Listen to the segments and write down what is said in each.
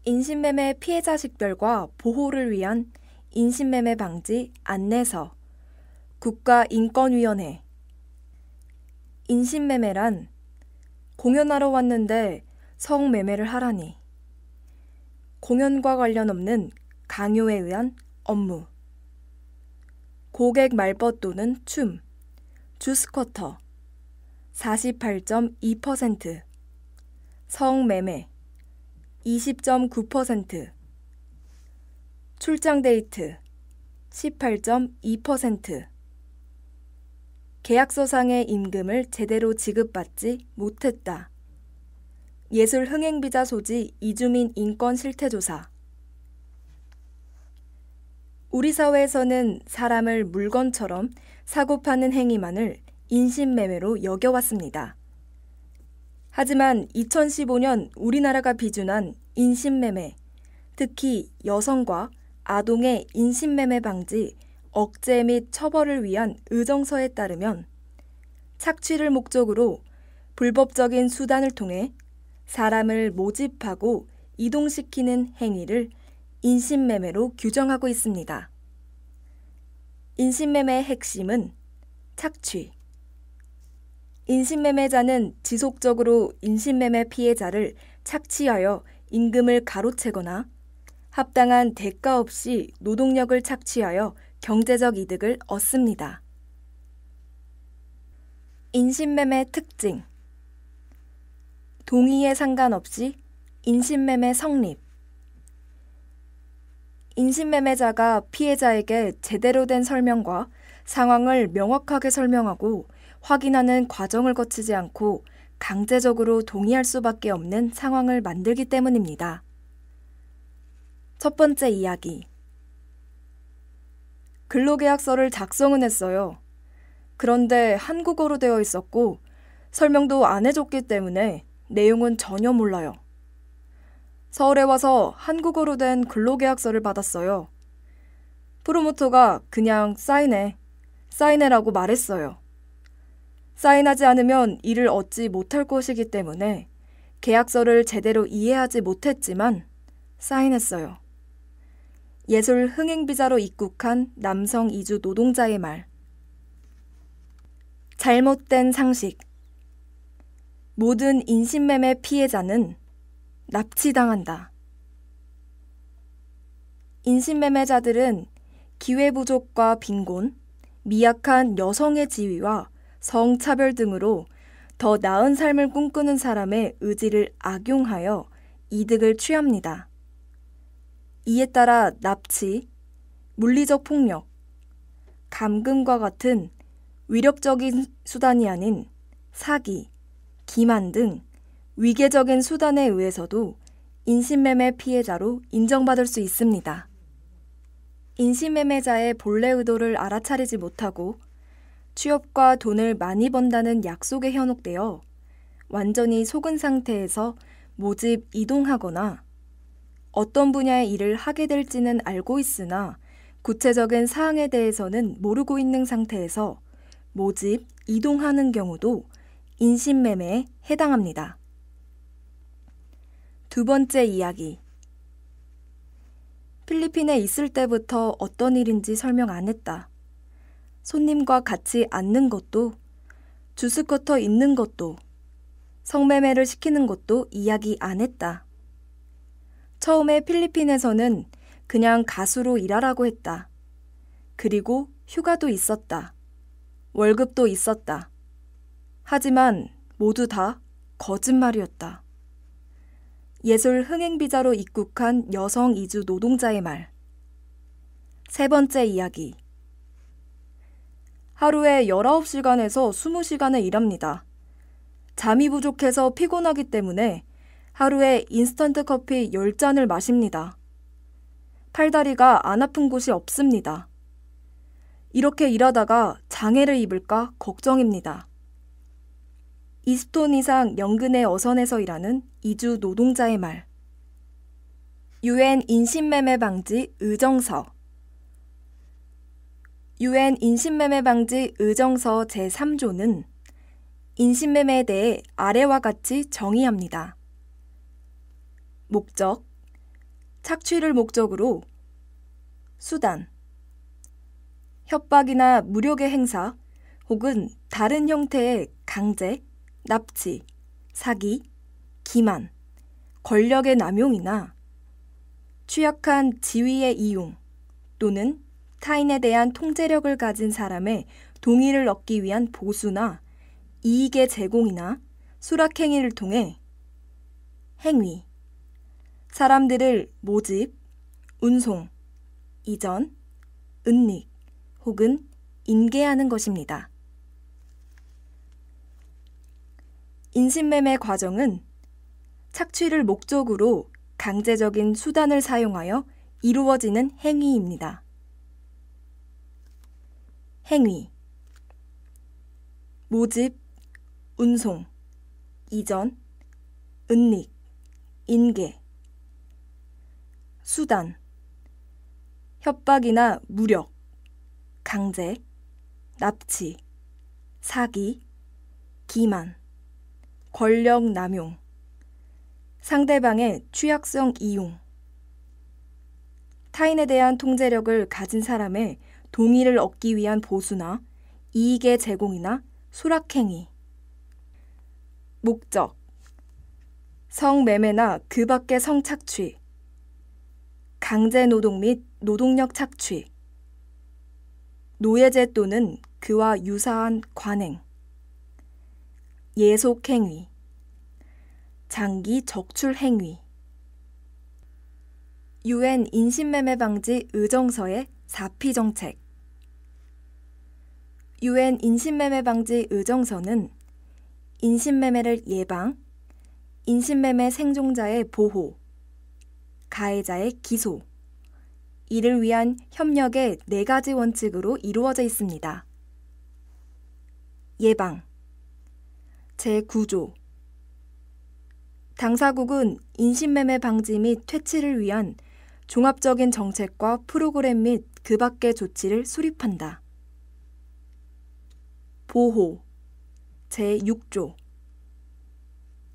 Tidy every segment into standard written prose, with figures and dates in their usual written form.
인신매매 피해자 식별과 보호를 위한 인신매매 방지 안내서, 국가인권위원회. 인신매매란 공연하러 왔는데 성매매를 하라니. 공연과 관련 없는 강요에 의한 업무. 고객 말벗 또는 춤, 주스쿼터 48.2%, 성매매 20.9%, 출장 데이트 18.2%, 계약서상의 임금을 제대로 지급받지 못했다. 예술 흥행비자 소지 이주민 인권 실태조사. 우리 사회에서는 사람을 물건처럼 사고 파는 행위만을 인신매매로 여겨왔습니다. 하지만 2015년 우리나라가 비준한 인신매매, 특히 여성과 아동의 인신매매 방지, 억제 및 처벌을 위한 의정서에 따르면 착취를 목적으로 불법적인 수단을 통해 사람을 모집하고 이동시키는 행위를 인신매매로 규정하고 있습니다. 인신매매의 핵심은 착취. 인신매매자는 지속적으로 인신매매 피해자를 착취하여 임금을 가로채거나 합당한 대가 없이 노동력을 착취하여 경제적 이득을 얻습니다. 인신매매 특징. 동의에 상관없이 인신매매 성립. 인신매매자가 피해자에게 제대로 된 설명과 상황을 명확하게 설명하고 확인하는 과정을 거치지 않고 강제적으로 동의할 수밖에 없는 상황을 만들기 때문입니다. 첫 번째 이야기. 근로계약서를 작성은 했어요. 그런데 한국어로 되어 있었고 설명도 안 해줬기 때문에 내용은 전혀 몰라요. 서울에 와서 한국어로 된 근로계약서를 받았어요. 프로모터가 그냥 사인해라고 말했어요. 사인하지 않으면 일을 얻지 못할 것이기 때문에 계약서를 제대로 이해하지 못했지만 사인했어요. 예술 흥행비자로 입국한 남성 이주 노동자의 말. 잘못된 상식. 모든 인신매매 피해자는 납치당한다. 인신매매자들은 기회 부족과 빈곤, 미약한 여성의 지위와 성차별 등으로 더 나은 삶을 꿈꾸는 사람의 의지를 악용하여 이득을 취합니다. 이에 따라 납치, 물리적 폭력, 감금과 같은 위력적인 수단이 아닌 사기, 기만 등 위계적인 수단에 의해서도 인신매매 피해자로 인정받을 수 있습니다. 인신매매자의 본래 의도를 알아차리지 못하고 취업과 돈을 많이 번다는 약속에 현혹되어 완전히 속은 상태에서 모집 이동하거나 어떤 분야의 일을 하게 될지는 알고 있으나 구체적인 사항에 대해서는 모르고 있는 상태에서 모집 이동하는 경우도 인신매매에 해당합니다. 두 번째 이야기. 필리핀에 있을 때부터 어떤 일인지 설명 안 했다. 손님과 같이 앉는 것도, 주스쿼터 입는 것도, 성매매를 시키는 것도 이야기 안 했다. 처음에 필리핀에서는 그냥 가수로 일하라고 했다. 그리고 휴가도 있었다. 월급도 있었다. 하지만 모두 다 거짓말이었다. 예술 흥행비자로 입국한 여성 이주 노동자의 말. 세 번째 이야기. 하루에 19시간에서 20시간을 일합니다. 잠이 부족해서 피곤하기 때문에 하루에 인스턴트 커피 10잔을 마십니다. 팔다리가 안 아픈 곳이 없습니다. 이렇게 일하다가 장애를 입을까 걱정입니다. 20톤 이상 연근의 어선에서 일하는 이주 노동자의 말. UN 인신매매 방지 의정서. UN 인신매매 방지 의정서 제3조는 인신매매에 대해 아래와 같이 정의합니다. 목적, 착취를 목적으로 수단, 협박이나 무력의 행사 혹은 다른 형태의 강제, 납치, 사기, 기만, 권력의 남용이나 취약한 지위의 이용 또는 타인에 대한 통제력을 가진 사람의 동의를 얻기 위한 보수나 이익의 제공이나 수락행위를 통해 행위, 사람들을 모집, 운송, 이전, 은닉 혹은 인계하는 것입니다. 인신매매 과정은 착취를 목적으로 강제적인 수단을 사용하여 이루어지는 행위입니다. 행위, 모집, 운송, 이전, 은닉, 인계. 수단, 협박이나 무력, 강제, 납치, 사기, 기만, 권력 남용, 상대방의 취약성 이용, 타인에 대한 통제력을 가진 사람의 동의를 얻기 위한 보수나 이익의 제공이나 수락행위. 목적, 성매매나 그 밖의 성착취, 강제노동 및 노동력 착취, 노예제 또는 그와 유사한 관행, 예속행위, 장기 적출행위. UN 인신매매 방지 의정서의 4P 정책. UN 인신매매 방지 의정서는 인신매매를 예방, 인신매매 생존자의 보호, 가해자의 기소, 이를 위한 협력의 4가지 원칙으로 이루어져 있습니다. 예방, 제9조. 당사국은 인신매매 방지 및 퇴치를 위한 종합적인 정책과 프로그램 및 그 밖의 조치를 수립한다. 보호, 제6조.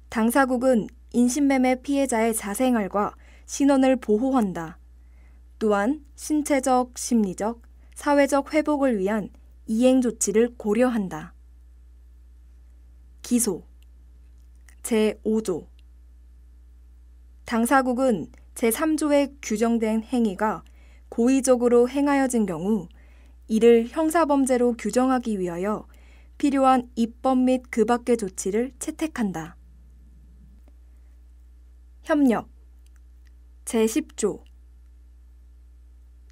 당사국은 인신매매 피해자의 자생활과 신원을 보호한다. 또한 신체적, 심리적, 사회적 회복을 위한 이행 조치를 고려한다. 기소, 제5조. 당사국은 제3조에 규정된 행위가 고의적으로 행하여진 경우 이를 형사범죄로 규정하기 위하여 필요한 입법 및 그 밖의 조치를 채택한다. 협력, 제10조.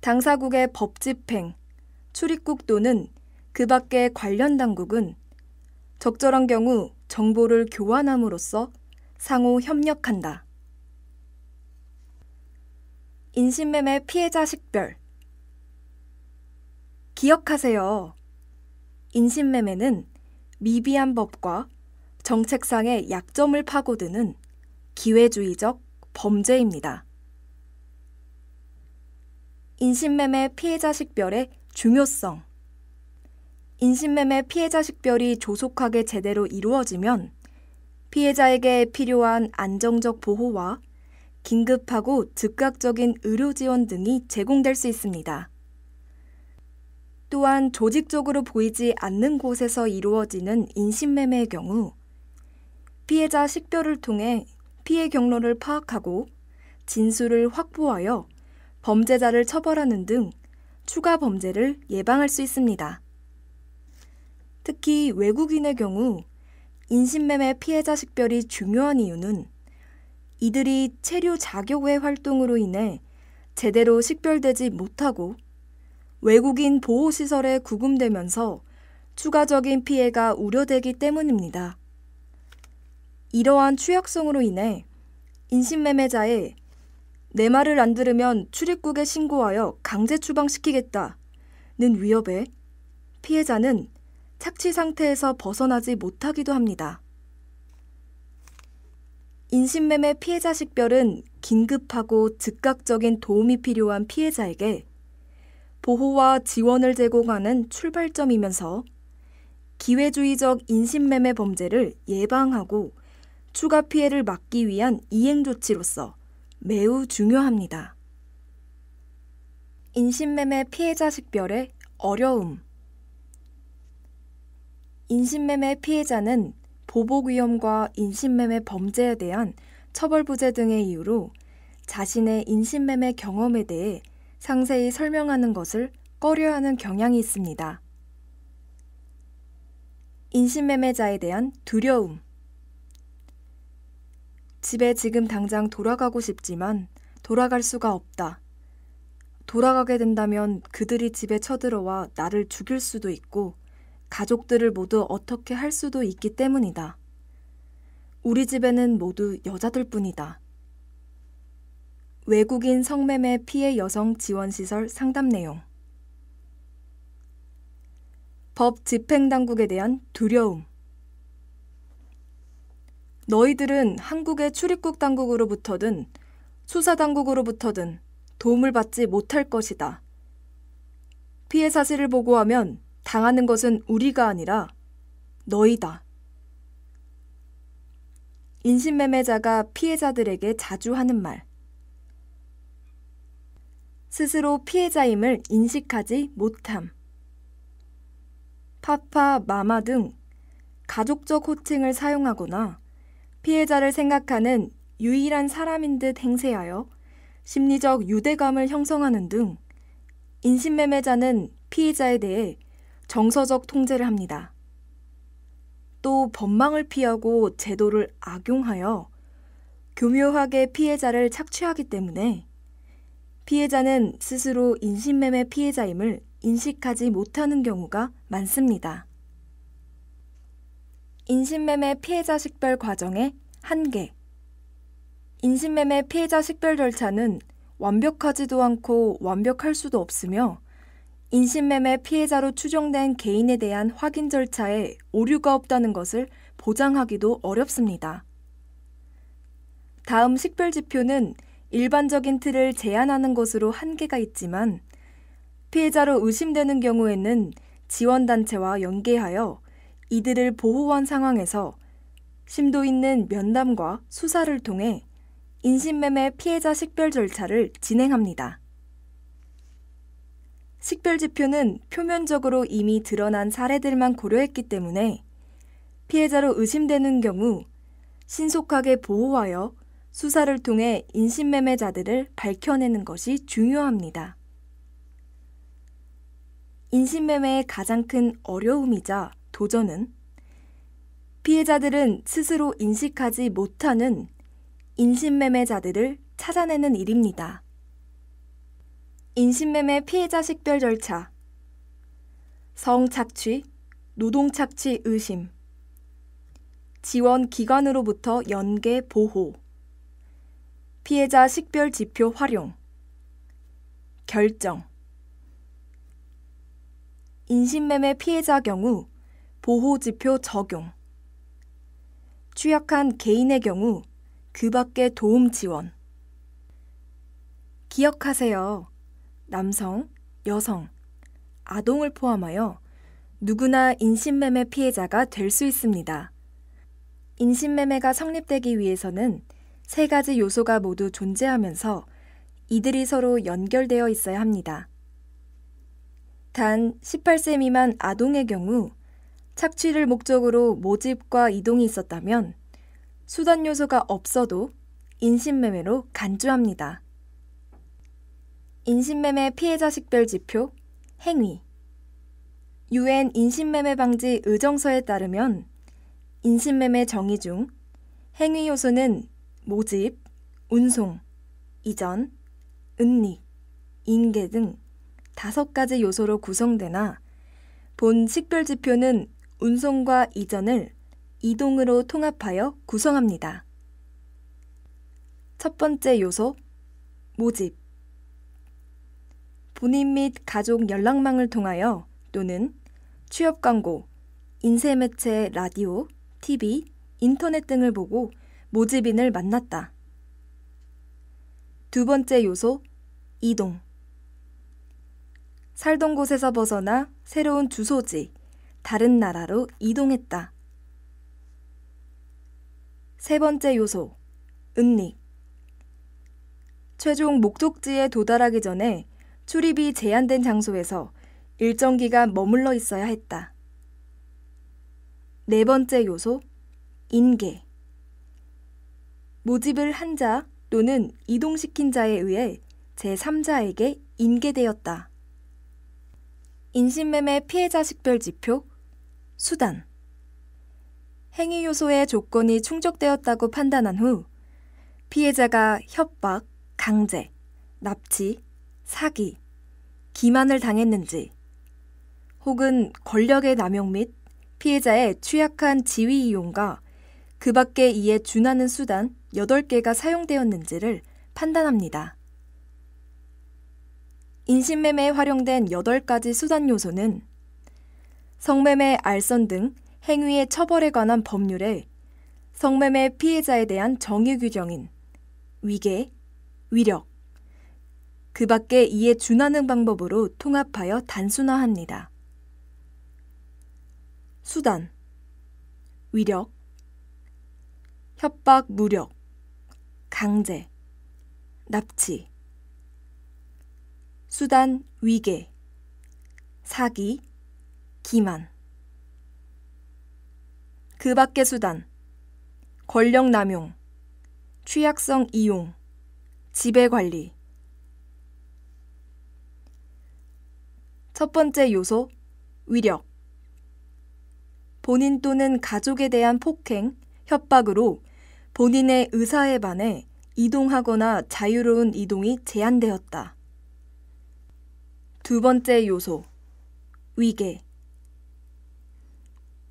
당사국의 법집행, 출입국 또는 그 밖의 관련 당국은 적절한 경우 정보를 교환함으로써 상호 협력한다. 인신매매 피해자 식별. 기억하세요. 인신매매는 미비한 법과 정책상의 약점을 파고드는 기회주의적 범죄입니다. 인신매매 피해자 식별의 중요성. 인신매매 피해자 식별이 조속하게 제대로 이루어지면 피해자에게 필요한 안정적 보호와 긴급하고 즉각적인 의료 지원 등이 제공될 수 있습니다. 또한 조직적으로 보이지 않는 곳에서 이루어지는 인신매매의 경우 피해자 식별을 통해 피해 경로를 파악하고 진술을 확보하여 범죄자를 처벌하는 등 추가 범죄를 예방할 수 있습니다. 특히 외국인의 경우 인신매매 피해자 식별이 중요한 이유는 이들이 체류 자격 외 활동으로 인해 제대로 식별되지 못하고 외국인 보호시설에 구금되면서 추가적인 피해가 우려되기 때문입니다. 이러한 취약성으로 인해 인신매매자의 내 말을 안 들으면 출입국에 신고하여 강제 추방시키겠다는 위협에 피해자는 착취 상태에서 벗어나지 못하기도 합니다. 인신매매 피해자 식별은 긴급하고 즉각적인 도움이 필요한 피해자에게 보호와 지원을 제공하는 출발점이면서 기회주의적 인신매매 범죄를 예방하고 추가 피해를 막기 위한 이행 조치로서 매우 중요합니다. 인신매매 피해자 식별의 어려움. 인신매매 피해자는 보복위험과 인신매매 범죄에 대한 처벌부재 등의 이유로 자신의 인신매매 경험에 대해 상세히 설명하는 것을 꺼려하는 경향이 있습니다. 인신매매자에 대한 두려움. 집에 지금 당장 돌아가고 싶지만 돌아갈 수가 없다. 돌아가게 된다면 그들이 집에 쳐들어와 나를 죽일 수도 있고 가족들을 모두 어떻게 할 수도 있기 때문이다. 우리 집에는 모두 여자들뿐이다. 외국인 성매매 피해 여성 지원시설 상담 내용. 법 집행당국에 대한 두려움. 너희들은 한국의 출입국 당국으로부터든 수사당국으로부터든 도움을 받지 못할 것이다. 피해 사실을 보고하면 당하는 것은 우리가 아니라 너희다. 인신매매자가 피해자들에게 자주 하는 말. 스스로 피해자임을 인식하지 못함. 파파, 마마 등 가족적 호칭을 사용하거나 피해자를 생각하는 유일한 사람인 듯 행세하여 심리적 유대감을 형성하는 등 인신매매자는 피해자에 대해 정서적 통제를 합니다. 또 법망을 피하고 제도를 악용하여 교묘하게 피해자를 착취하기 때문에 피해자는 스스로 인신매매 피해자임을 인식하지 못하는 경우가 많습니다. 인신매매 피해자 식별 과정의 한계. 인신매매 피해자 식별 절차는 완벽하지도 않고 완벽할 수도 없으며 인신매매 피해자로 추정된 개인에 대한 확인 절차에 오류가 없다는 것을 보장하기도 어렵습니다. 다음 식별 지표는 일반적인 틀을 제한하는 것으로 한계가 있지만 피해자로 의심되는 경우에는 지원단체와 연계하여 이들을 보호한 상황에서 심도 있는 면담과 수사를 통해 인신매매 피해자 식별 절차를 진행합니다. 식별 지표는 표면적으로 이미 드러난 사례들만 고려했기 때문에 피해자로 의심되는 경우 신속하게 보호하여 수사를 통해 인신매매자들을 밝혀내는 것이 중요합니다. 인신매매의 가장 큰 어려움이자 도전은 피해자들은 스스로 인식하지 못하는 인신매매자들을 찾아내는 일입니다. 인신매매 피해자 식별 절차. 성착취, 노동착취 의심, 지원기관으로부터 연계 보호, 피해자 식별 지표 활용, 결정. 인신매매 피해자 경우 보호지표 적용, 취약한 개인의 경우 그 밖의 도움 지원. 기억하세요. 남성, 여성, 아동을 포함하여 누구나 인신매매 피해자가 될 수 있습니다. 인신매매가 성립되기 위해서는 세 가지 요소가 모두 존재하면서 이들이 서로 연결되어 있어야 합니다. 단 18세 미만 아동의 경우 착취를 목적으로 모집과 이동이 있었다면 수단 요소가 없어도 인신매매로 간주합니다. 인신매매 피해자 식별 지표, 행위. UN 인신매매 방지 의정서에 따르면 인신매매 정의 중 행위 요소는 모집, 운송, 이전, 은닉, 인계 등 5가지 요소로 구성되나 본 식별 지표는 운송과 이전을 이동으로 통합하여 구성합니다. 첫 번째 요소, 모집. 본인 및 가족 연락망을 통하여 또는 취업 광고, 인쇄매체 라디오, TV, 인터넷 등을 보고 모집인을 만났다. 두 번째 요소, 이동. 살던 곳에서 벗어나 새로운 주소지, 다른 나라로 이동했다. 세 번째 요소, 은닉. 최종 목적지에 도달하기 전에 출입이 제한된 장소에서 일정 기간 머물러 있어야 했다. 네 번째 요소, 인계. 모집을 한 자 또는 이동시킨 자에 의해 제3자에게 인계되었다. 인신매매 피해자 식별지표, 수단. 행위 요소의 조건이 충족되었다고 판단한 후 피해자가 협박, 강제, 납치, 사기, 기만을 당했는지 혹은 권력의 남용 및 피해자의 취약한 지위 이용과 그 밖에 이에 준하는 수단 8개가 사용되었는지를 판단합니다. 인신매매에 활용된 8가지 수단 요소는 성매매 알선 등 행위의 처벌에 관한 법률에 성매매 피해자에 대한 정의 규정인 위계, 위력, 그 밖에 이에 준하는 방법으로 통합하여 단순화합니다. 수단, 위력, 협박, 무력, 강제, 납치, 수단, 위계, 사기, 기만. 그 밖의 수단, 권력 남용, 취약성 이용, 지배관리. 첫 번째 요소, 위력. 본인 또는 가족에 대한 폭행, 협박으로 본인의 의사에 반해 이동하거나 자유로운 이동이 제한되었다. 두 번째 요소, 위계.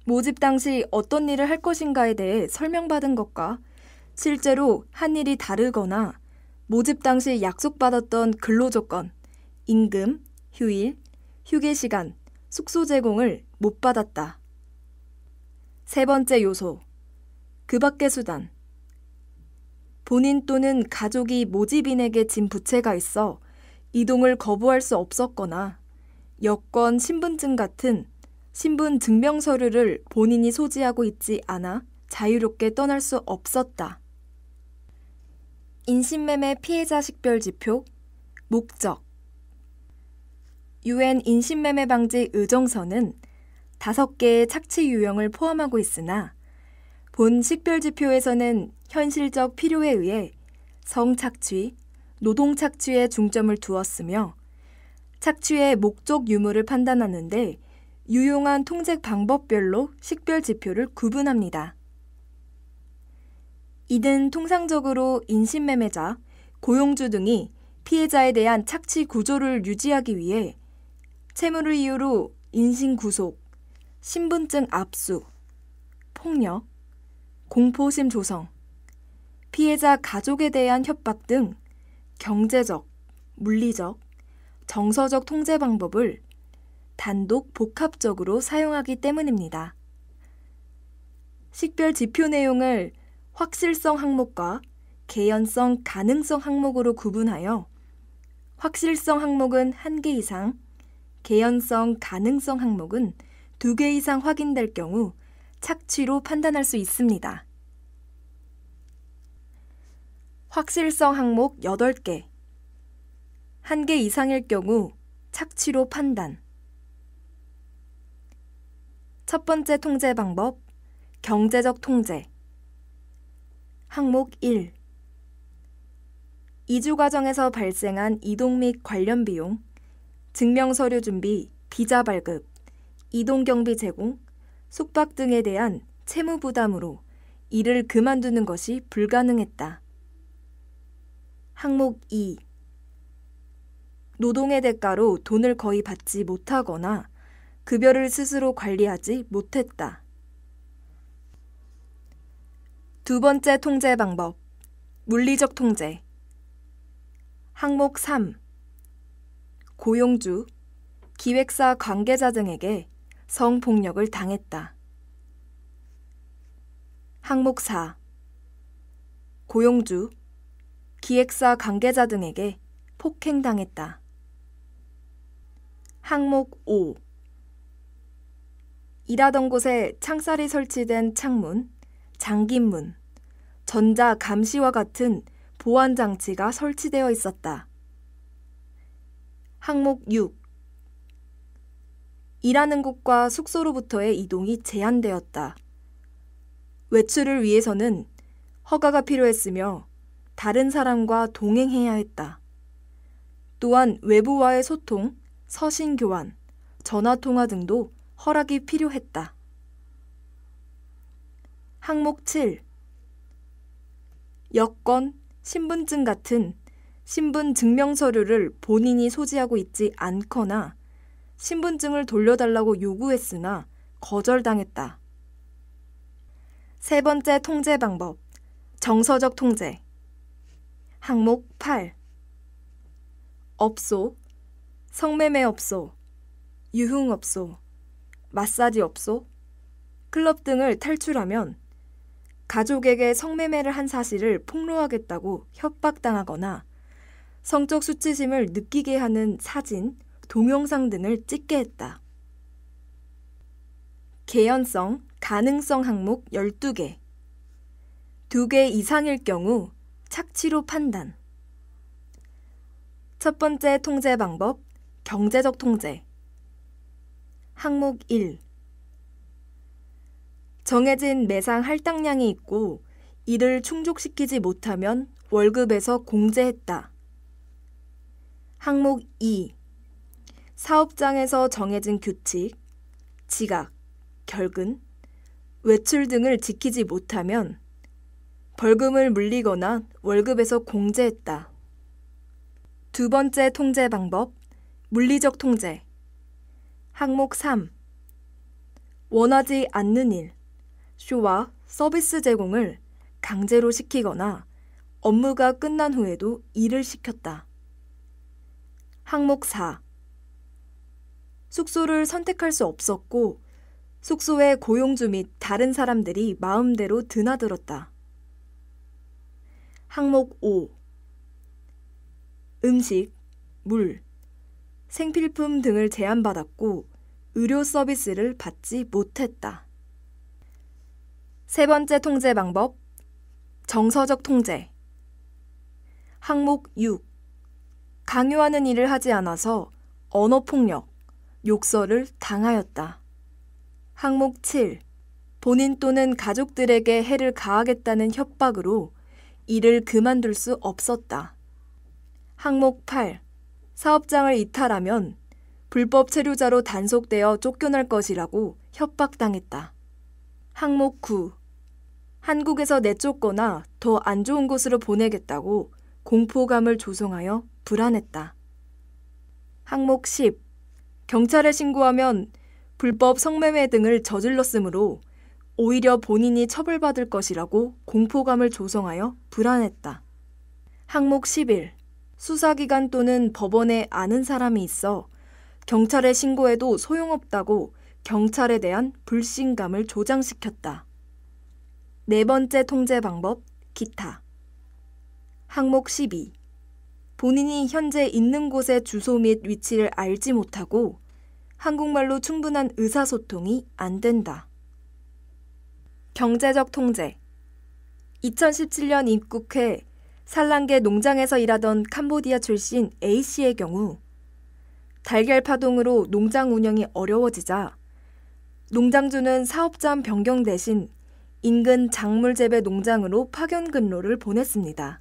모집 당시 어떤 일을 할 것인가에 대해 설명받은 것과 실제로 한 일이 다르거나 모집 당시 약속받았던 근로조건, 임금, 휴일, 휴게시간, 숙소 제공을 못 받았다. 세 번째 요소, 그 밖의 수단. 본인 또는 가족이 모집인에게 진 부채가 있어 이동을 거부할 수 없었거나 여권, 신분증 같은 신분 증명 서류를 본인이 소지하고 있지 않아 자유롭게 떠날 수 없었다. 인신매매 피해자 식별지표, 목적. UN 인신매매 방지 의정서는 5개의 착취 유형을 포함하고 있으나 본 식별지표에서는 현실적 필요에 의해 성착취, 노동착취에 중점을 두었으며 착취의 목적 유무를 판단하는데 유용한 통제 방법별로 식별지표를 구분합니다. 이는 통상적으로 인신매매자, 고용주 등이 피해자에 대한 착취 구조를 유지하기 위해 채무를 이유로 인신구속, 신분증 압수, 폭력, 공포심 조성, 피해자 가족에 대한 협박 등 경제적, 물리적, 정서적 통제 방법을 단독 복합적으로 사용하기 때문입니다. 식별 지표 내용을 확실성 항목과 개연성 가능성 항목으로 구분하여 확실성 항목은 1개 이상, 개연성 가능성 항목은 2개 이상 확인될 경우 착취로 판단할 수 있습니다. 확실성 항목 8개, 1개 이상일 경우 착취로 판단. 첫 번째 통제 방법, 경제적 통제. 항목 1. 이주 과정에서 발생한 이동 및 관련 비용, 증명서류 준비, 비자 발급, 이동경비 제공, 숙박 등에 대한 채무 부담으로 일을 그만두는 것이 불가능했다. 항목 2. 노동의 대가로 돈을 거의 받지 못하거나 급여를 스스로 관리하지 못했다. 두 번째 통제 방법, 물리적 통제. 항목 3. 고용주, 기획사 관계자 등에게 성폭력을 당했다. 항목 4. 고용주, 기획사 관계자 등에게 폭행당했다. 항목 5. 일하던 곳에 창살이 설치된 창문, 잠긴 문, 전자 감시와 같은 보안 장치가 설치되어 있었다. 항목 6. 일하는 곳과 숙소로부터의 이동이 제한되었다. 외출을 위해서는 허가가 필요했으며 다른 사람과 동행해야 했다. 또한 외부와의 소통, 서신 교환, 전화 통화 등도 허락이 필요했다. 항목 7. 여권, 신분증 같은 신분 증명 서류를 본인이 소지하고 있지 않거나 신분증을 돌려달라고 요구했으나 거절당했다. 세 번째 통제 방법, 정서적 통제. 항목 8. 업소, 성매매업소, 유흥업소, 마사지업소, 클럽 등을 탈출하면 가족에게 성매매를 한 사실을 폭로하겠다고 협박당하거나 성적 수치심을 느끼게 하는 사진, 동영상 등을 찍게 했다. 개연성, 가능성 항목 12개. 2개 이상일 경우 착취로 판단. 첫 번째 통제 방법, 경제적 통제. 항목 1. 정해진 매상 할당량이 있고 이를 충족시키지 못하면 월급에서 공제했다. 항목 2. 사업장에서 정해진 규칙, 지각, 결근, 외출 등을 지키지 못하면 벌금을 물리거나 월급에서 공제했다. 두 번째 통제 방법, 물리적 통제. 항목 3. 원하지 않는 일, 쇼와 서비스 제공을 강제로 시키거나 업무가 끝난 후에도 일을 시켰다. 항목 4. 숙소를 선택할 수 없었고 숙소에 고용주 및 다른 사람들이 마음대로 드나들었다. 항목 5. 음식, 물, 생필품 등을 제한받았고 의료 서비스를 받지 못했다. 세 번째 통제 방법, 정서적 통제. 항목 6. 강요하는 일을 하지 않아서 언어폭력, 욕설을 당하였다. 항목 7. 본인 또는 가족들에게 해를 가하겠다는 협박으로 일을 그만둘 수 없었다. 항목 8. 사업장을 이탈하면 불법 체류자로 단속되어 쫓겨날 것이라고 협박당했다. 항목 9. 한국에서 내쫓거나 더 안 좋은 곳으로 보내겠다고 공포감을 조성하여 불안했다. 항목 10. 경찰에 신고하면 불법 성매매 등을 저질렀으므로 오히려 본인이 처벌받을 것이라고 공포감을 조성하여 불안했다. 항목 11. 수사기관 또는 법원에 아는 사람이 있어 경찰에 신고해도 소용없다고 경찰에 대한 불신감을 조장시켰다. 네 번째 통제 방법, 기타. 항목 12. 본인이 현재 있는 곳의 주소 및 위치를 알지 못하고 한국말로 충분한 의사소통이 안 된다. 경제적 통제. 2017년 입국해 산란계 농장에서 일하던 캄보디아 출신 A씨의 경우 달걀 파동으로 농장 운영이 어려워지자 농장주는 사업장 변경 대신 인근 작물 재배 농장으로 파견 근로를 보냈습니다.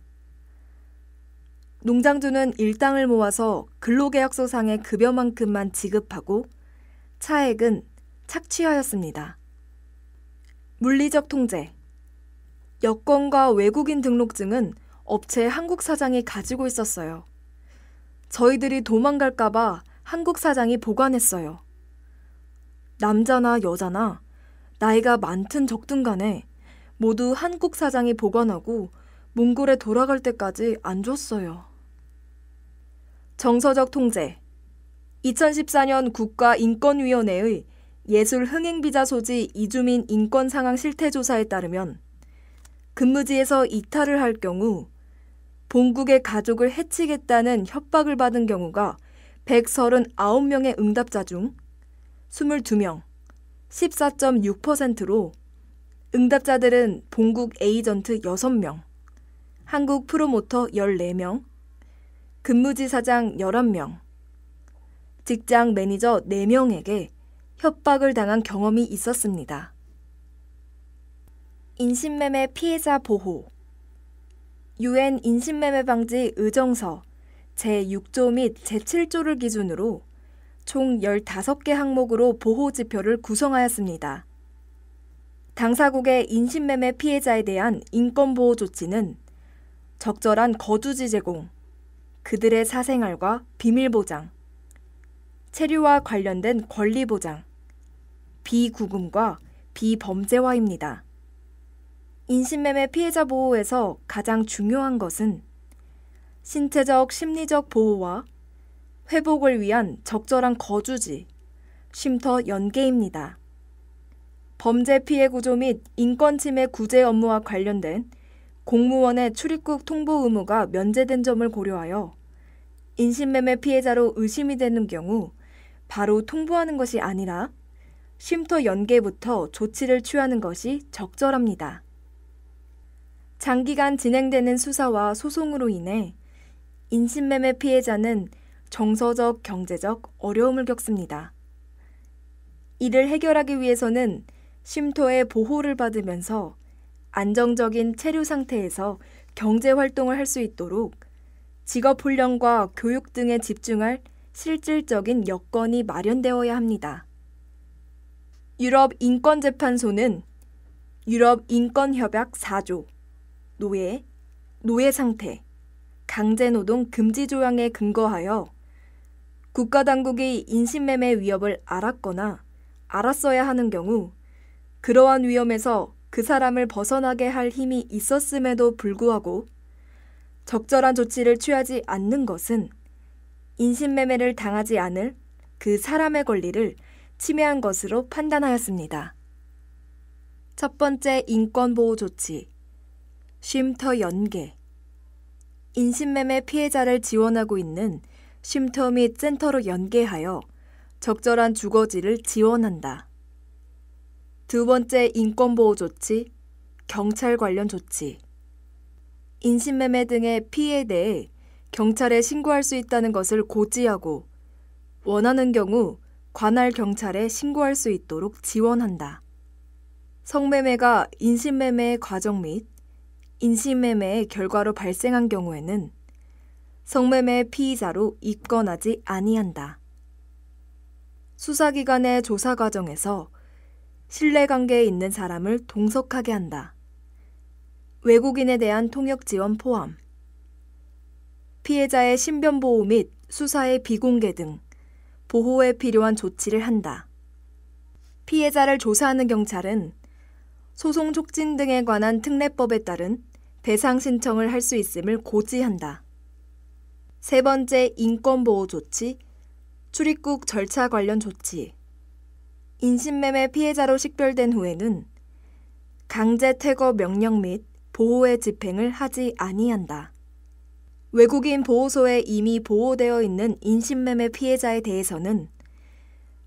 농장주는 일당을 모아서 근로계약서상의 급여만큼만 지급하고 차액은 착취하였습니다. 물리적 통제. 여권과 외국인 등록증은 업체 한국 사장이 가지고 있었어요. 저희들이 도망갈까봐 한국 사장이 보관했어요. 남자나 여자나 나이가 많든 적든 간에 모두 한국 사장이 보관하고 몽골에 돌아갈 때까지 안 줬어요. 정서적 통제. 2014년 국가인권위원회의 예술 흥행비자 소지 이주민 인권 상황 실태조사에 따르면 근무지에서 이탈을 할 경우 본국의 가족을 해치겠다는 협박을 받은 경우가 139명의 응답자 중 22명, 14.6%로 응답자들은 본국 에이전트 6명, 한국 프로모터 14명, 근무지 사장 11명, 직장 매니저 4명에게 협박을 당한 경험이 있었습니다. 인신매매 피해자 보호 UN 인신매매 방지 의정서 제6조 및 제7조를 기준으로 총 15개 항목으로 보호 지표를 구성하였습니다. 당사국의 인신매매 피해자에 대한 인권보호 조치는 적절한 거주지 제공, 그들의 사생활과 비밀 보장, 체류와 관련된 권리 보장, 비구금과 비범죄화입니다. 인신매매 피해자 보호에서 가장 중요한 것은 신체적, 심리적 보호와 회복을 위한 적절한 거주지, 쉼터 연계입니다. 범죄 피해 구조 및 인권 침해 구제 업무와 관련된 공무원의 출입국 통보 의무가 면제된 점을 고려하여 인신매매 피해자로 의심이 되는 경우 바로 통보하는 것이 아니라 쉼터 연계부터 조치를 취하는 것이 적절합니다. 장기간 진행되는 수사와 소송으로 인해 인신매매 피해자는 정서적, 경제적 어려움을 겪습니다. 이를 해결하기 위해서는 쉼터의 보호를 받으면서 안정적인 체류 상태에서 경제 활동을 할 수 있도록 직업 훈련과 교육 등에 집중할 실질적인 여건이 마련되어야 합니다. 유럽인권재판소는 유럽인권협약 4조, 노예 상태, 강제노동 금지 조항에 근거하여 국가당국이 인신매매 위협을 알았거나 알았어야 하는 경우 그러한 위험에서 그 사람을 벗어나게 할 힘이 있었음에도 불구하고 적절한 조치를 취하지 않는 것은 인신매매를 당하지 않을 그 사람의 권리를 침해한 것으로 판단하였습니다. 첫 번째 인권보호 조치, 쉼터 연계. 인신매매 피해자를 지원하고 있는 쉼터 및 센터로 연계하여 적절한 주거지를 지원한다. 두 번째 인권보호 조치, 경찰 관련 조치. 인신매매 등의 피해에 대해 경찰에 신고할 수 있다는 것을 고지하고 원하는 경우 관할 경찰에 신고할 수 있도록 지원한다. 성매매가 인신매매의 과정 및 인신매매의 결과로 발생한 경우에는 성매매 피의자로 입건하지 아니한다. 수사기관의 조사 과정에서 신뢰관계에 있는 사람을 동석하게 한다. 외국인에 대한 통역 지원 포함. 피해자의 신변 보호 및 수사의 비공개 등 보호에 필요한 조치를 한다. 피해자를 조사하는 경찰은 소송 촉진 등에 관한 특례법에 따른 배상 신청을 할 수 있음을 고지한다. 세 번째 인권보호 조치, 출입국 절차 관련 조치. 인신매매 피해자로 식별된 후에는 강제 퇴거 명령 및 보호의 집행을 하지 아니한다. 외국인 보호소에 이미 보호되어 있는 인신매매 피해자에 대해서는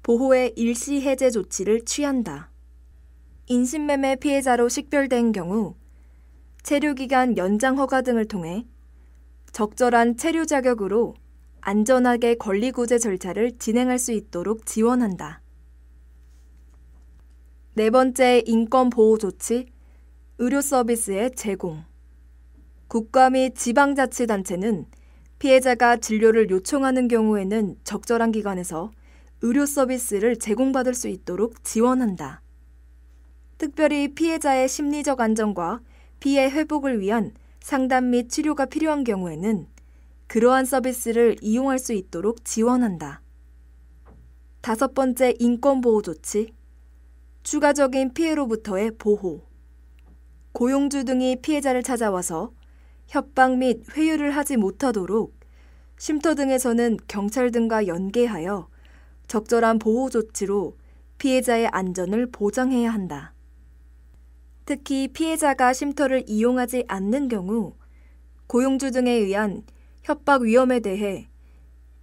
보호의 일시 해제 조치를 취한다. 인신매매 피해자로 식별된 경우 체류기간 연장 허가 등을 통해 적절한 체류 자격으로 안전하게 권리구제 절차를 진행할 수 있도록 지원한다. 네 번째 인권보호 조치, 의료 서비스의 제공. 국가 및 지방자치단체는 피해자가 진료를 요청하는 경우에는 적절한 기관에서 의료 서비스를 제공받을 수 있도록 지원한다. 특별히 피해자의 심리적 안정과 피해 회복을 위한 상담 및 치료가 필요한 경우에는 그러한 서비스를 이용할 수 있도록 지원한다. 다섯 번째 인권보호 조치, 추가적인 피해로부터의 보호. 고용주 등이 피해자를 찾아와서 협박 및 회유를 하지 못하도록 쉼터 등에서는 경찰 등과 연계하여 적절한 보호 조치로 피해자의 안전을 보장해야 한다. 특히 피해자가 쉼터를 이용하지 않는 경우 고용주 등에 의한 협박 위험에 대해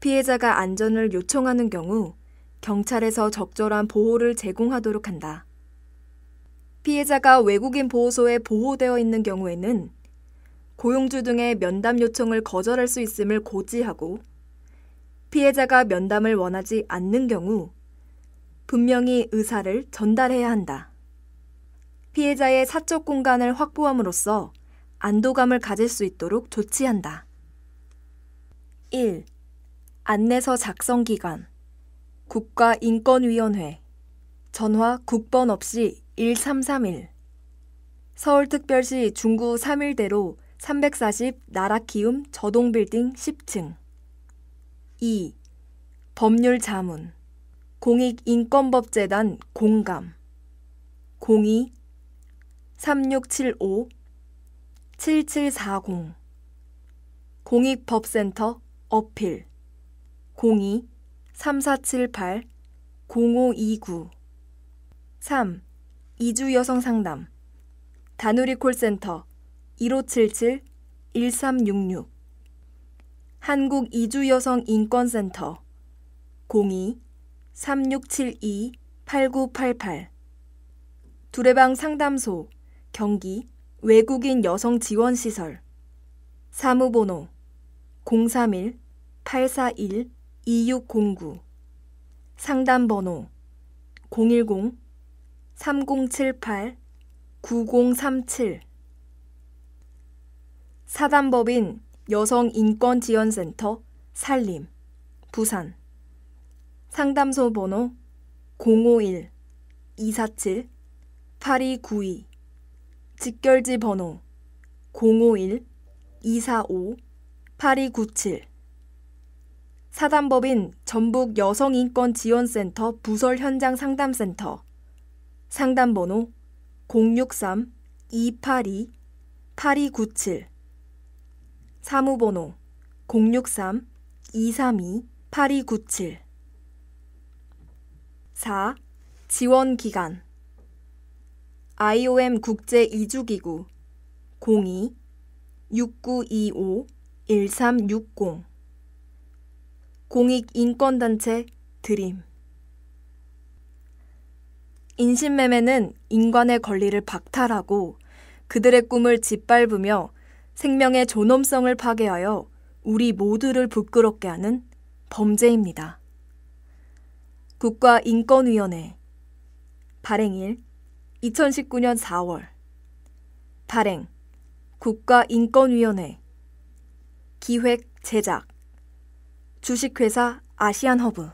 피해자가 안전을 요청하는 경우 경찰에서 적절한 보호를 제공하도록 한다. 피해자가 외국인 보호소에 보호되어 있는 경우에는 고용주 등의 면담 요청을 거절할 수 있음을 고지하고 피해자가 면담을 원하지 않는 경우 분명히 의사를 전달해야 한다. 피해자의 사적 공간을 확보함으로써 안도감을 가질 수 있도록 조치한다. 1. 안내서 작성 기간 국가인권위원회 전화 국번 없이 1331 서울특별시 중구 3일대로 340 나라키움 저동빌딩 10층 2. 법률자문 공익인권법재단 공감 02 3675 7740 공익법센터 어필 02 3478 0529 3. 이주여성상담 다누리 콜센터 1577 1366 한국이주여성인권센터 02 3672 8988 두레방 상담소 경기 외국인 여성 지원 시설 사무번호 031 841 2609 상담번호 010 3078 9037 사단법인 여성인권지원센터 산림 부산 상담소 번호 051 247 8292 직결지 번호 051 245 8297 사단법인 전북 여성인권지원센터 부설 현장 상담센터 상담번호 063 282 8297 사무번호 063 232 8297 4. 지원기관 IOM 국제이주기구 02 6925 1360 공익인권단체 드림 인신매매는 인간의 권리를 박탈하고 그들의 꿈을 짓밟으며 생명의 존엄성을 파괴하여 우리 모두를 부끄럽게 하는 범죄입니다. 국가인권위원회 발행일 2019년 4월 발행 국가인권위원회 기획 제작 주식회사 아시안허브